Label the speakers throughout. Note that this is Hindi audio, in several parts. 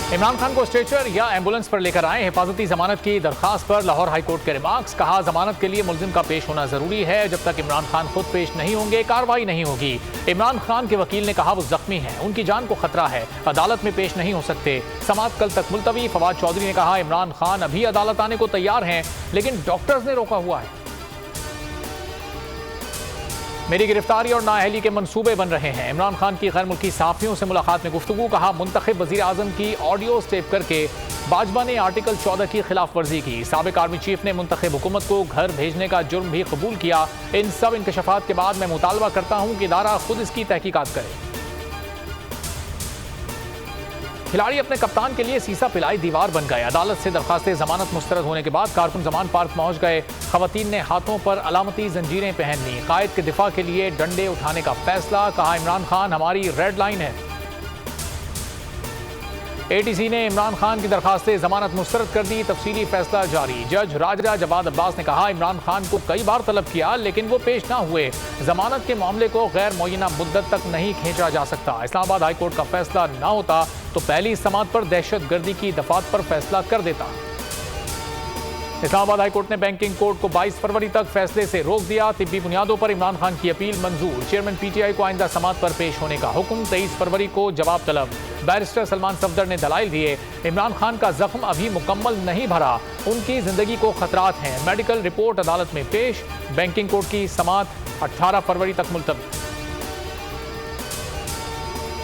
Speaker 1: इमरान खान को स्ट्रेचर या एम्बुलेंस पर लेकर आए, हिफाजती जमानत की दरखास्त पर लाहौर हाई कोर्ट के रिमार्क्स। कहा, जमानत के लिए मुल्जिम का पेश होना जरूरी है, जब तक इमरान खान खुद पेश नहीं होंगे कार्रवाई नहीं होगी। इमरान खान के वकील ने कहा वो जख्मी हैं, उनकी जान को खतरा है, अदालत में पेश नहीं हो सकते। समाअत कल तक मुलतवी। फवाद चौधरी ने कहा, इमरान खान अभी अदालत आने को तैयार हैं, लेकिन डॉक्टर्स ने रोका हुआ है। मेरी गिरफ्तारी और नाअहली के मंसूबे बन रहे हैं। इमरान खान की गैर मुल्की सहाफियों से मुलाकात में गुफ्तगू। कहा, मुंतखब वज़ीर आज़म की ऑडियो टेप करके बाजवा ने आर्टिकल 14 की खिलाफ वर्जी की। साबिक आर्मी चीफ ने मुंतखब हुकूमत को घर भेजने का जुर्म भी कबूल किया। इन सब इंकशाफात के बाद मैं मुतालबा करता हूँ कि इदारा खुद इसकी तहकीकात करे। खिलाड़ी अपने कप्तान के लिए सीसा पिलाई दीवार बन गए। अदालत से दरखास्त जमानत मुस्तरद होने के बाद कारकुन जमान पार्क पहुंच गए। खवातीन ने हाथों पर अलामती जंजीरें पहन ली। कायद के दिफा के लिए डंडे उठाने का फैसला। कहा, इमरान खान हमारी रेड लाइन है। एटीसी ने इमरान खान की दरखास्त जमानत मुस्तरद कर दी। तफसीली फैसला जारी। जज राजा जवाद अब्बास ने कहा, इमरान खान को कई बार तलब किया, लेकिन वो पेश ना हुए। जमानत के मामले को गैर मुअय्यना मुद्दत तक नहीं खींचा जा सकता। इस्लामाबाद हाई कोर्ट का फैसला ना होता तो पहली समाअत पर दहशतगर्दी की दफात पर फैसला कर देता। इस्लामाबाद हाई कोर्ट ने बैंकिंग कोड को 22 फरवरी तक फैसले से रोक दिया। तिब्बी बुनियादों पर इमरान खान की अपील मंजूर। चेयरमैन पीटीआई को आइंदा समाअत पर पेश होने का हुक्म। 23 फरवरी को जवाब तलब। बैरिस्टर सलमान सफदर ने दलाइल दिए। इमरान खान का जख्म अभी मुकम्मल नहीं भरा, उनकी जिंदगी को खतरात हैं। मेडिकल रिपोर्ट अदालत में पेश। बैंकिंग कोड की समाअत 18 फरवरी तक मुलतवी।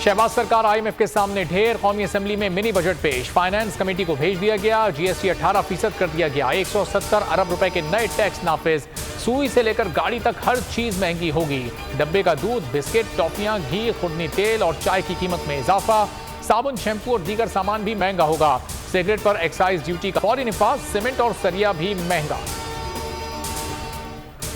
Speaker 1: शहबाज सरकार IMF के सामने ढेर। कौमी असम्बली में मिनी बजट पेश। फाइनेंस कमेटी को भेज दिया गया। GST 18% कर दिया गया। 170 अरब रुपए के नए टैक्स नाफिज। सुई से लेकर गाड़ी तक हर चीज महंगी होगी। डब्बे का दूध, बिस्किट, टॉफियां, घी, खुर्नी तेल और चाय की कीमत में इजाफा। साबुन, शैम्पू और दीगर सामान भी महंगा होगा। सिगरेट पर एक्साइज ड्यूटी का फौरी निफाज। सीमेंट और सरिया भी महंगा।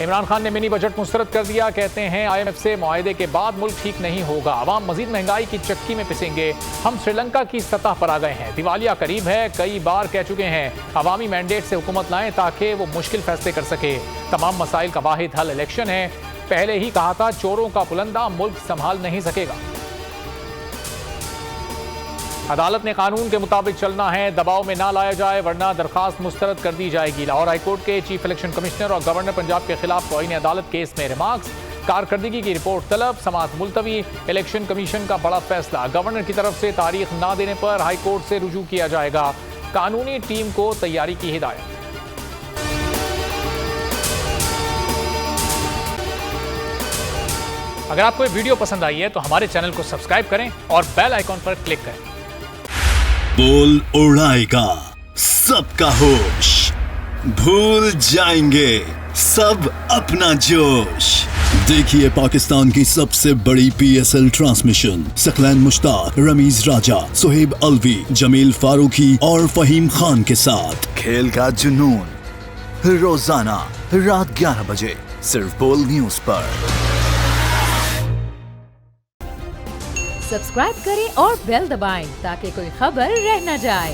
Speaker 1: इमरान खान ने मिनी बजट मुस्तरद कर दिया। कहते हैं, IMF से मुआहदे के बाद मुल्क ठीक नहीं होगा। अवाम मजीद महंगाई की चक्की में पिसेंगे। हम श्रीलंका की सतह पर आ गए हैं। दिवालिया करीब है। कई बार कह चुके हैं, अवामी मैंडेट से हुकूमत लाएं ताकि वो मुश्किल फैसले कर सके। तमाम मसाइल का वाहिद हल इलेक्शन है। पहले ही कहा था, चोरों का पुलंदा मुल्क संभाल नहीं सकेगा। अदालत ने कानून के मुताबिक चलना है, दबाव में ना लाया जाए वरना दरखास्त मुस्तरद कर दी जाएगी। लाहौर हाईकोर्ट के चीफ इलेक्शन कमिश्नर और गवर्नर पंजाब के खिलाफ तौहीन अदालत केस में रिमार्क्स। कारकर्दगी की रिपोर्ट तलब। समाअत मुलतवी। इलेक्शन कमीशन का बड़ा फैसला। गवर्नर की तरफ से तारीख ना देने पर हाईकोर्ट से रुजू किया जाएगा। कानूनी टीम को तैयारी की हिदायत। अगर आपको ये वीडियो पसंद आई है तो हमारे चैनल को सब्सक्राइब करें और बेल आइकॉन पर क्लिक करें।
Speaker 2: बोल उड़ाएगा सबका होश, भूल जाएंगे सब अपना जोश। देखिए पाकिस्तान की सबसे बड़ी PSL ट्रांसमिशन सकलैन मुश्ताक, रमीज राजा, सुहेब अलवी, जमील फारूकी और फहीम खान के साथ खेल का जुनून रोजाना रात 11 बजे सिर्फ बोल न्यूज पर।
Speaker 3: सब्सक्राइब करें और बेल दबाएं ताकि कोई खबर रह न जाए।